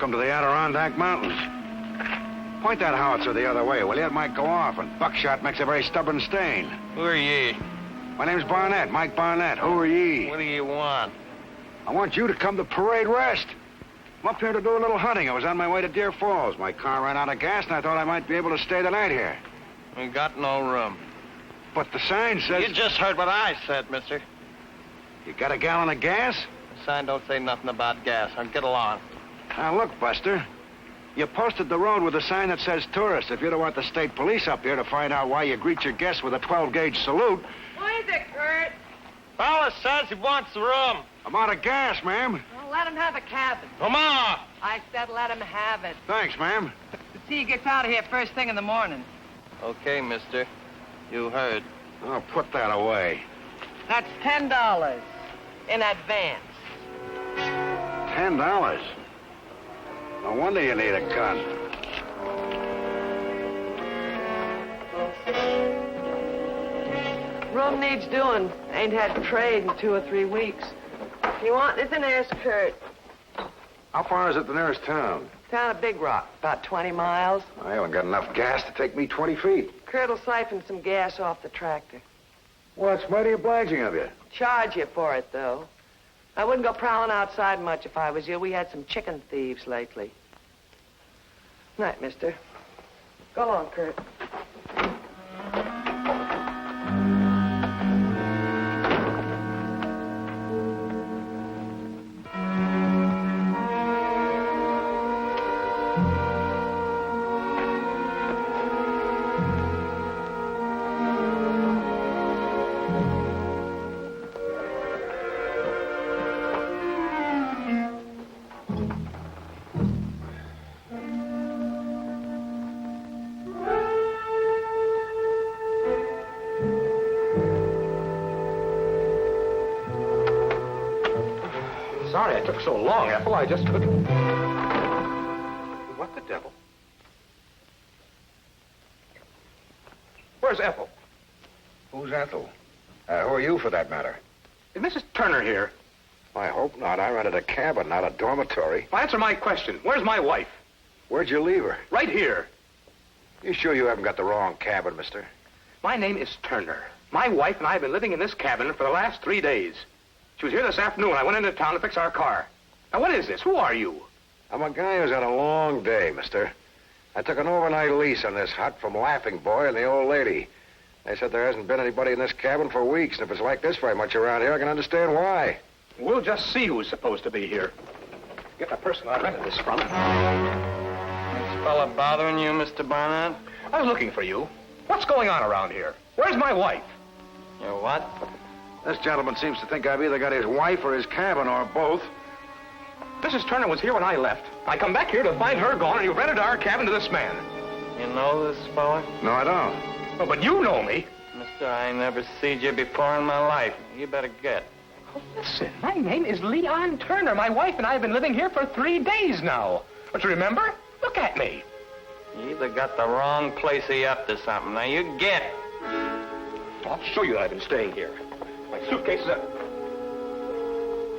Welcome to the Adirondack Mountains. Point that howitzer the other way, will you? It might go off, and buckshot makes a very stubborn stain. Who are ye? My name's Barnett, Mike Barnett. Who are ye? What do you want? I want you to come to Parade Rest. I'm up here to do a little hunting. I was on my way to Deer Falls. My car ran out of gas, and I thought I might be able to stay the night here. We got no room. But the sign says... You just heard what I said, mister. You got a gallon of gas? The sign don't say nothing about gas. Now get along. Now, look, Buster. You posted the road with a sign that says tourist. If you don't want the state police up here to find out why you greet your guests with a 12-gauge salute... What is it, Kurt? Fella says he wants the room. I'm out of gas, ma'am. Well, let him have a cabin. Come on. I said let him have it. Thanks, ma'am. See, he gets out of here first thing in the morning. Okay, mister. You heard. I'll put that away. That's $10 in advance. $10? No wonder you need a gun. Room needs doing. Ain't had trade in 2 or 3 weeks. If you want anything, ask Kurt. How far is it to the nearest town? Town of Big Rock, about 20 miles. I haven't got enough gas to take me 20 feet. Kurt will siphon some gas off the tractor. Well, it's mighty obliging of you. Charge you for it, though. I wouldn't go prowling outside much if I was you. We had some chicken thieves lately. Night, mister. Go along, Kurt. Sorry I took so long, Ethel. I just couldn't... What the devil? Where's Ethel? Who's Ethel? Who are you, for that matter? Is Mrs. Turner here? I hope not. I rented a cabin, not a dormitory. Well, answer my question. Where's my wife? Where'd you leave her? Right here. You sure you haven't got the wrong cabin, mister? My name is Turner. My wife and I have been living in this cabin for the last 3 days. She was here this afternoon. I went into town to fix our car. Now, what is this? Who are you? I'm a guy who's had a long day, mister. I took an overnight lease on this hut from Laughing Boy and the old lady. They said there hasn't been anybody in this cabin for weeks, and if it's like this very much around here, I can understand why. We'll just see who's supposed to be here. Get the person I rented this from. This fella bothering you, Mr. Barnett? I was looking for you. What's going on around here? Where's my wife? You what? This gentleman seems to think I've either got his wife or his cabin, or both. Mrs. Turner was here when I left. I come back here to find her gone, and you rented our cabin to this man. You know this fella? No, I don't. Oh, but you know me. Mister, I never seen you before in my life. You better get. Oh, listen, my name is Leon Turner. My wife and I have been living here for 3 days now. Don't you remember? Look at me. You either got the wrong place or you up to something. Now you get. I'll show you that I've been staying here. My suitcases are...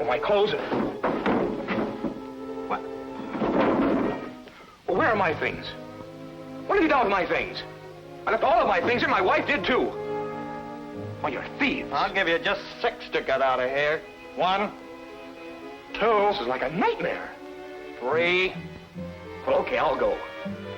Oh, my clothes are... What? Well, where are my things? What have you done with my things? I left all of my things here. My wife did, too. Well, you're thieves. I'll give you just 6 to get out of here. 1, 2... This is like a nightmare. 3... Well, okay, I'll go.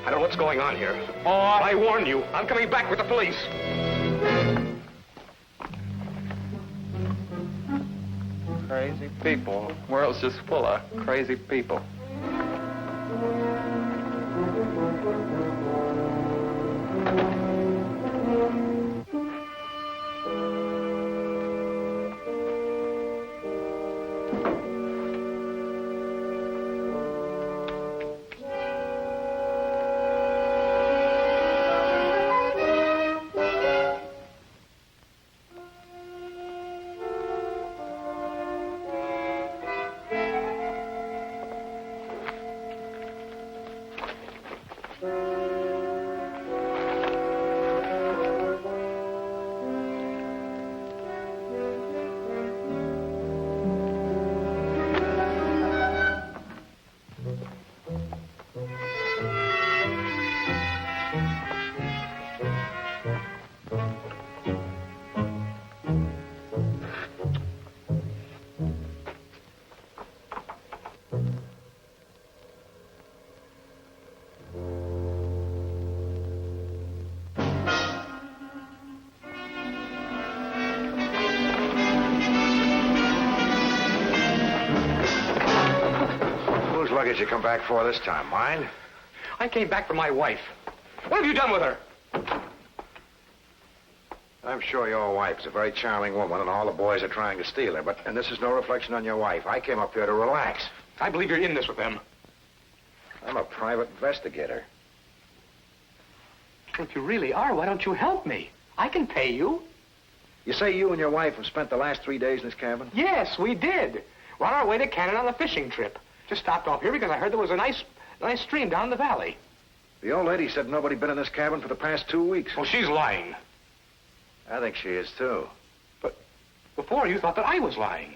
I don't know what's going on here. 4... I warned you. I'm coming back with the police. Crazy people. The world's just full of crazy people. did you come back for this time? Mine? I came back for my wife. What have you done with her? I'm sure your wife's a very charming woman, and all the boys are trying to steal her, and this is no reflection on your wife. I came up here to relax. I believe you're in this with them. I'm a private investigator. If you really are, why don't you help me? I can pay you. You say you and your wife have spent the last 3 days in this cabin? Yes, we did. We're on our way to Canada on a fishing trip. Just stopped off here because I heard there was a nice stream down the valley. The old lady said nobody been in this cabin for the past 2 weeks. Well, she's lying. I think she is, too. But before, you thought that I was lying.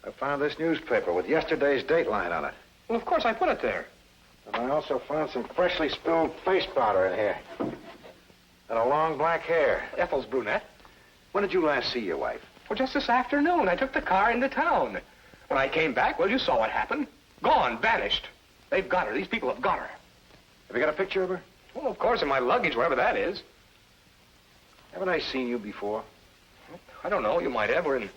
I found this newspaper with yesterday's dateline on it. Well, of course, I put it there. And I also found some freshly spilled face powder in here. And a long black hair. Ethel's brunette. When did you last see your wife? Well, just this afternoon. I took the car into town. When I came back, well, you saw what happened. Gone, vanished. They've got her. These people have got her. Have you got a picture of her? Well, of course, in my luggage, wherever that is. Haven't I seen you before? I don't know. You might have. We're in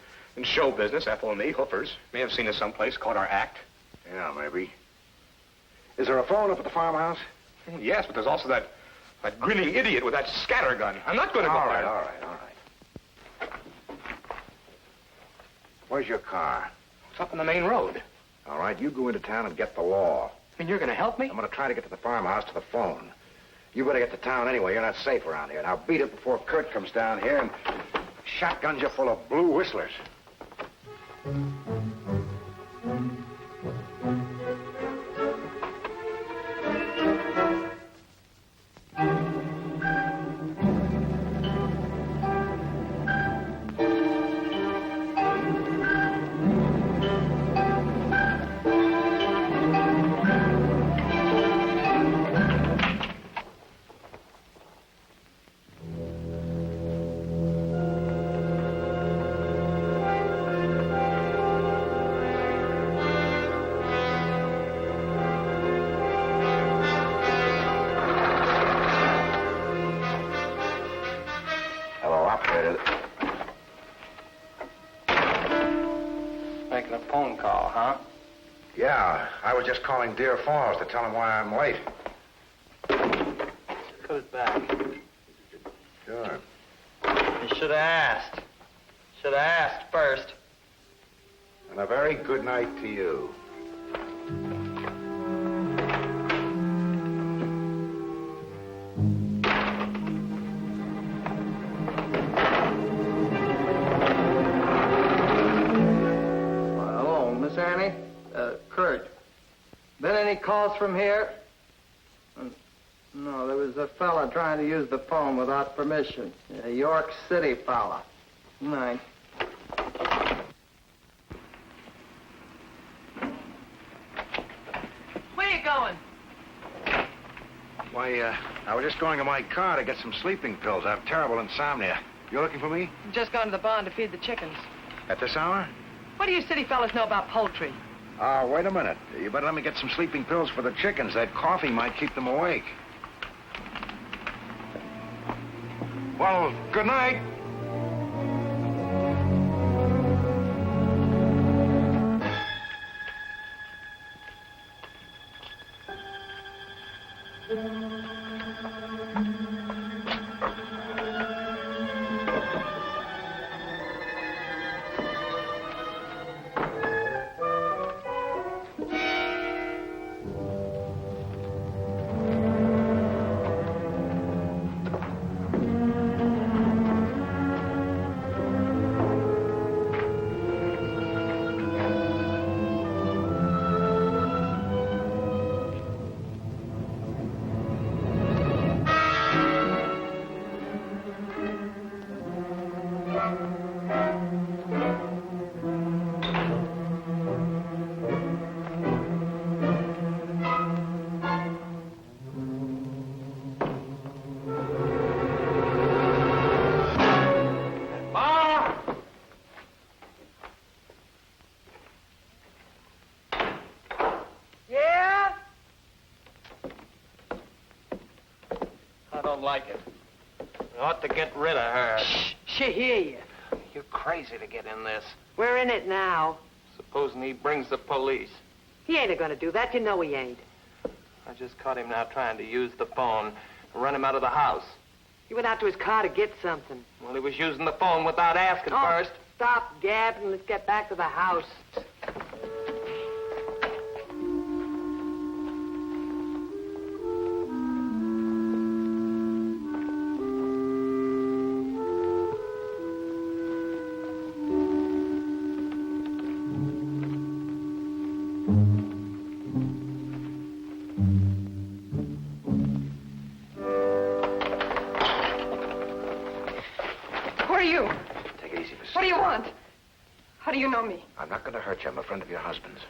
show business, Ethel and me, hoofers. May have seen us someplace, caught our act. Yeah, maybe. Is there a phone up at the farmhouse? Yes, but there's also that grinning idiot with that scattergun. I'm not going to go All right, there. all right. Where's your car? It's up on the main road. All right, you go into town and get the law. And you're going to help me? I'm going to try to get to the farmhouse to the phone. You better get to town anyway. You're not safe around here. Now beat it before Kurt comes down here and shotguns you full of blue whistlers. Making a phone call, huh? Yeah, I was just calling Deer Falls to tell him why I'm late. Put it back. Sure. You should have asked. Should have asked first. And a very good night to you. Annie? Kurt. Been any calls from here? No, there was a fella trying to use the phone without permission. A York City fella. Night. Where you going? Why, I was just going to my car to get some sleeping pills. I have terrible insomnia. You looking for me? Just gone to the barn to feed the chickens. At this hour? What do you city fellas know about poultry? Wait a minute. You better let me get some sleeping pills for the chickens. That coffee might keep them awake. Well, good night. Like it. We ought to get rid of her. Shh, she hear you. You're crazy to get in this. We're in it now. Supposing he brings the police. He ain't going to do that. You know he ain't. I just caught him now trying to use the phone and run him out of the house. He went out to his car to get something. Well, he was using the phone without asking first. Stop gabbing. Let's get back to the house. Who are you? Take it easy, Miss. What do you want? How do you know me? I'm not going to hurt you. I'm a friend of your husband's.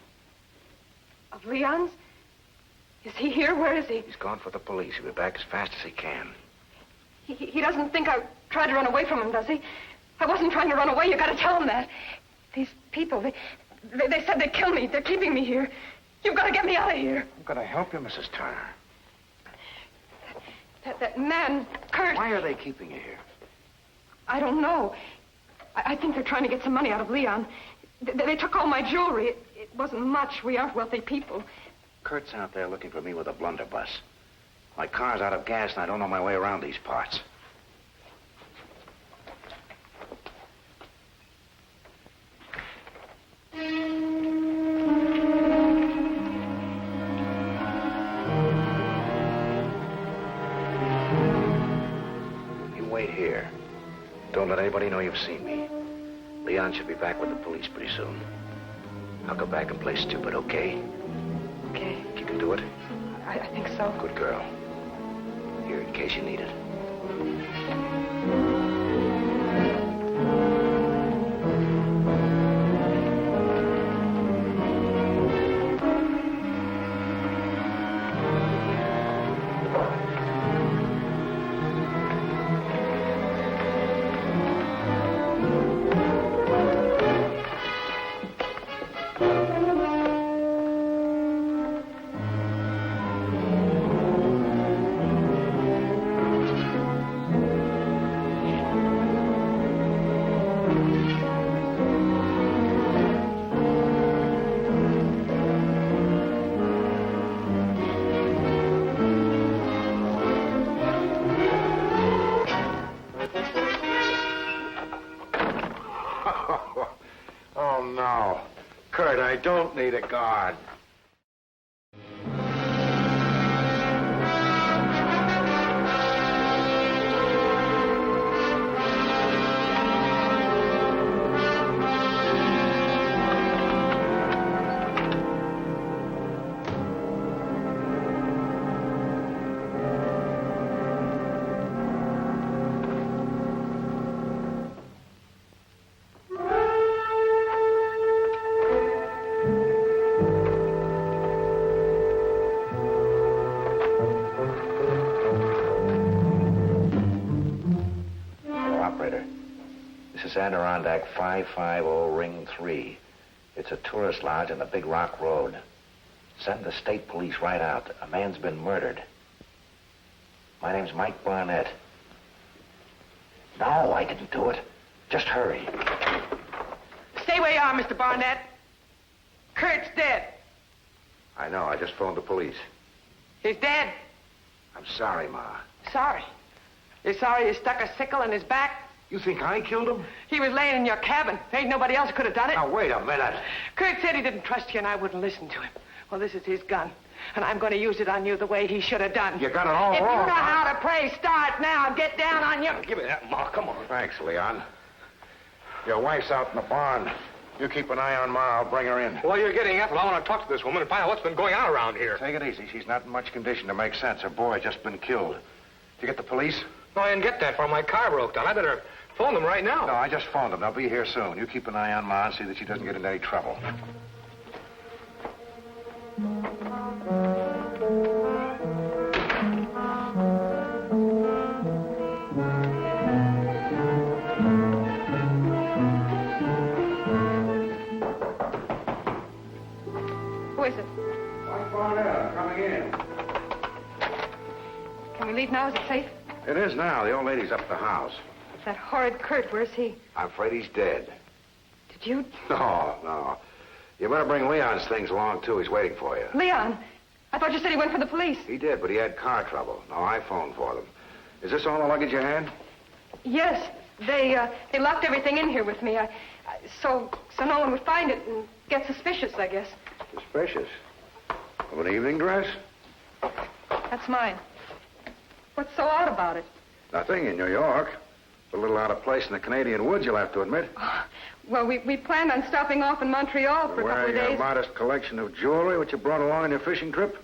Of Leon's? Is he here? Where is he? He's gone for the police. He'll be back as fast as he can. He doesn't think I tried to run away from him, does he? I wasn't trying to run away. You got to tell him that. These people, they said they'd kill me. They're keeping me here. You've got to get me out of here. I'm going to help you, Mrs. Turner. That man, Kurt. Why are they keeping you here? I don't know. I think they're trying to get some money out of Leon. They took all my jewelry. It wasn't much. We aren't wealthy people. Kurt's out there looking for me with a blunderbuss. My car's out of gas, and I don't know my way around these parts. You wait here. Don't let anybody know you've seen me. Leon should be back with the police pretty soon. I'll go back and play stupid, okay? Okay. You can do it? I think so. Good girl. Here, in case you need it. Oh, no. Kurt, I don't need a guard. Adirondack 550 Ring 3. It's a tourist lodge on the Big Rock Road. Send the state police right out. A man's been murdered. My name's Mike Barnett. No, I didn't do it. Just hurry. Stay where you are, Mr. Barnett. Kurt's dead. I know. I just phoned the police. He's dead. I'm sorry, Ma. Sorry. You're sorry you stuck a sickle in his back? You think I killed him? He was laying in your cabin. Ain't nobody else could have done it. Now, wait a minute. Kurt said he didn't trust you, and I wouldn't listen to him. Well, this is his gun, and I'm going to use it on you the way he should have done. You got it all if wrong, you know Ma. how to pray, start now. Get down on your... Give me that, Ma. Come on. Thanks, Leon. Your wife's out in the barn. You keep an eye on Ma. I'll bring her in. While you're getting Ethel, I want to talk to this woman and find out what's been going on around here. Take it easy. She's not in much condition to make sense. Her boy just been killed. Did you get the police? No, I didn't get that far. My car broke down. I better phone them right now. No, I just phoned them. They'll be here soon. You keep an eye on Ma and see that she doesn't get into any trouble. Who is it? Mike Barnett, coming in. Can we leave now? Is it safe? It is now. The old lady's up at the house. That horrid Kurt, where's he? I'm afraid he's dead. Did you? No. You better bring Leon's things along, too. He's waiting for you. Leon, I thought you said he went for the police. He did, but he had car trouble. No, I phoned for them. Is this all the luggage you had? Yes, they locked everything in here with me. So no one would find it and get suspicious, I guess. Suspicious? Of an evening dress? That's mine. What's so odd about it? Nothing in New York. It's a little out of place in the Canadian woods, you'll have to admit. Well, we planned on stopping off in Montreal for a couple of Wearing days. a modest collection of jewelry which you brought along on your fishing trip?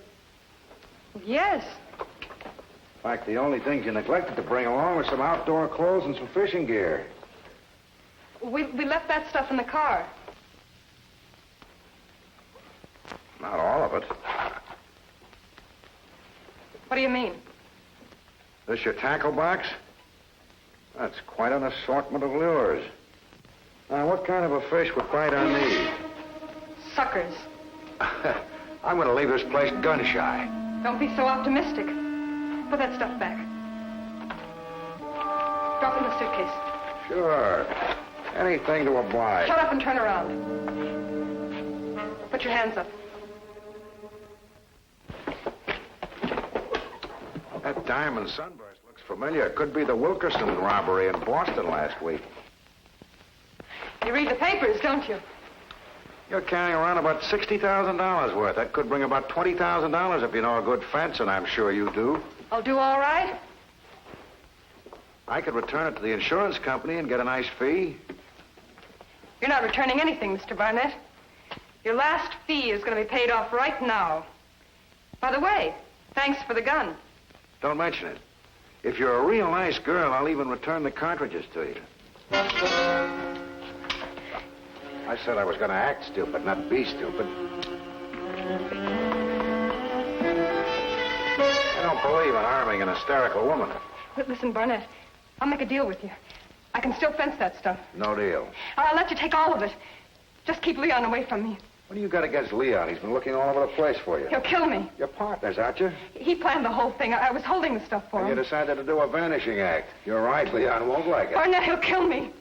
Yes. In fact, the only things you neglected to bring along were some outdoor clothes and some fishing gear. We left that stuff in the car. Not all of it. What do you mean? This your tackle box? That's quite an assortment of lures. Now, what kind of a fish would bite on these? Suckers. I'm going to leave this place gun-shy. Don't be so optimistic. Put that stuff back. Drop it in the suitcase. Sure. Anything to oblige. Shut up and turn around. Put your hands up. That diamond sunburst looks familiar. It could be the Wilkerson robbery in Boston last week. You read the papers, don't you? You're carrying around about $60,000 worth. That could bring about $20,000 if you know a good fence, and I'm sure you do. I'll do all right. I could return it to the insurance company and get a nice fee. You're not returning anything, Mr. Barnett. Your last fee is going to be paid off right now. By the way, thanks for the gun. Don't mention it. If you're a real nice girl, I'll even return the cartridges to you. I said I was going to act stupid, not be stupid. I don't believe in harming an hysterical woman. Listen, Barnett, I'll make a deal with you. I can still fence that stuff. No deal. I'll let you take all of it. Just keep Leon away from me. What do you got against Leon? He's been looking all over the place for you. He'll kill me. You're partners, aren't you? He planned the whole thing. I was holding the stuff for And you him. decided to do a vanishing act. You're right, Leon won't like it. Barnett, he'll kill me.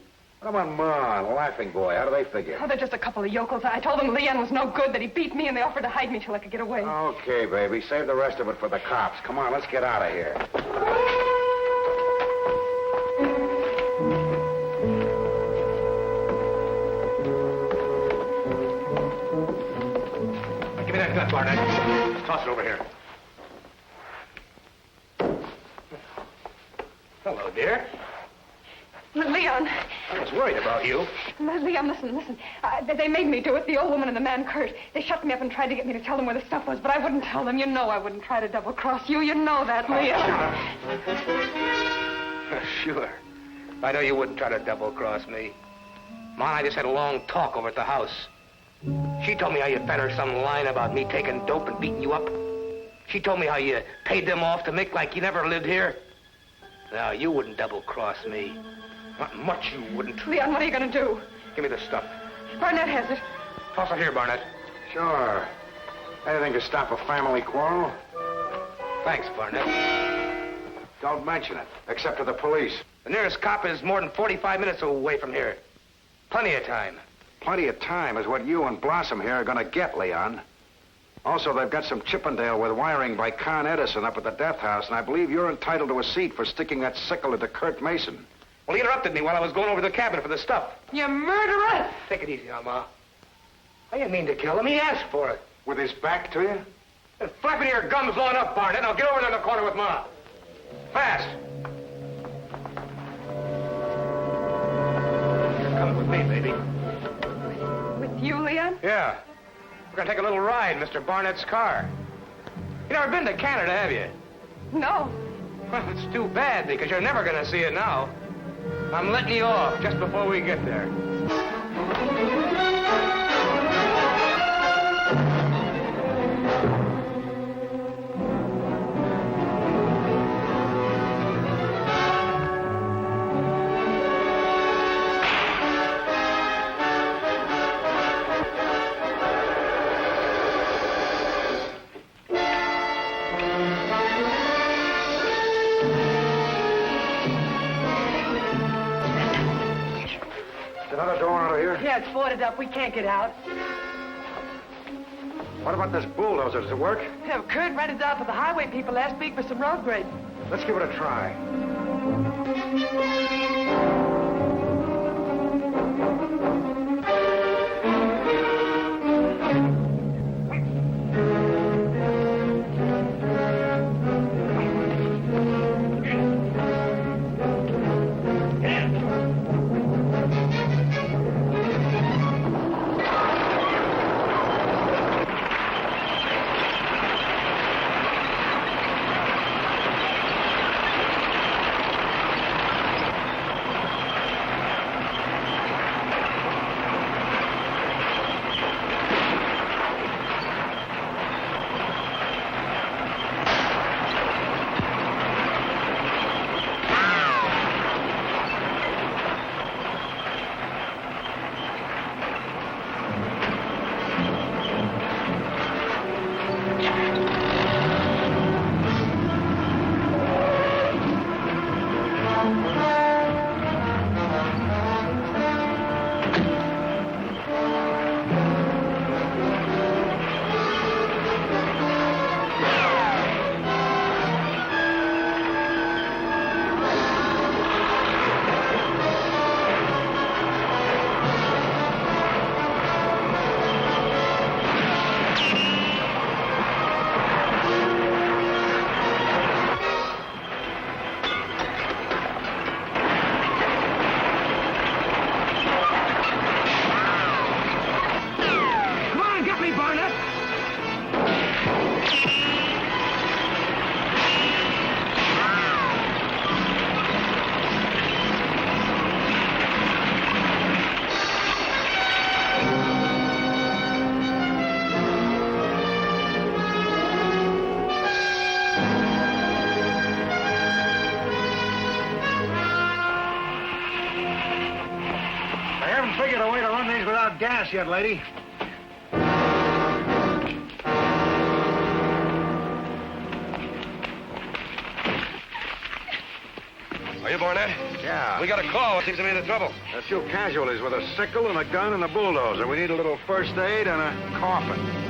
Come on, laughing boy. How do they figure? Oh, they're just a couple of yokels. I told them Leon was no good, that he beat me, and they offered to hide me till I could get away. Okay, baby. Save the rest of it for the cops. Come on, let's get out of here. Give me that gun, Barnett. Toss it over here. Hello, dear. Leon. I was worried about you. Leon, listen. They made me do it, the old woman and the man, Kurt. They shut me up and tried to get me to tell them where the stuff was, but I wouldn't tell them. You know I wouldn't try to double-cross you. You know that, Leon. Sure. I know you wouldn't try to double-cross me. Ma and I just had a long talk over at the house. She told me how you fed her some line about me taking dope and beating you up. She told me how you paid them off to make like you never lived here. Now, you wouldn't double-cross me. Not much you wouldn't. Leon, what are you going to do? Give me the stuff. Barnett has it. Toss it here, Barnett. Sure. Anything to stop a family quarrel? Thanks, Barnett. Don't mention it, except to the police. The nearest cop is more than 45 minutes away from here. Plenty of time. Plenty of time is what you and Blossom here are going to get, Leon. Also, they've got some Chippendale with wiring by Con Edison up at the death house, and I believe you're entitled to a seat for sticking that sickle into Kurt Mason. Well, he interrupted me while I was going over to the cabin for the stuff. You murderer! Take it easy now, Ma. I didn't mean to kill him. He asked for it. With his back to you? And flapping your gums long enough, Barnett. Now get over there in the corner with Ma. Fast. You're coming with me, baby. With you, Leon? Yeah. We're going to take a little ride in Mr. Barnett's car. You never been to Canada, have you? No. Well, it's too bad, because you're never going to see it now. I'm letting you off just before we get there. Another door out of here? Yeah, it's boarded up. We can't get out. What about this bulldozer? Does it work? Yeah, Kurt rented out to the highway people last week for some road grading. Let's give it a try. Figured a way to run these without gas yet, lady. Are you Barnett? Yeah. We got a call. What seems to be the trouble? A few casualties with a sickle and a gun and a bulldozer. We need a little first aid and a coffin.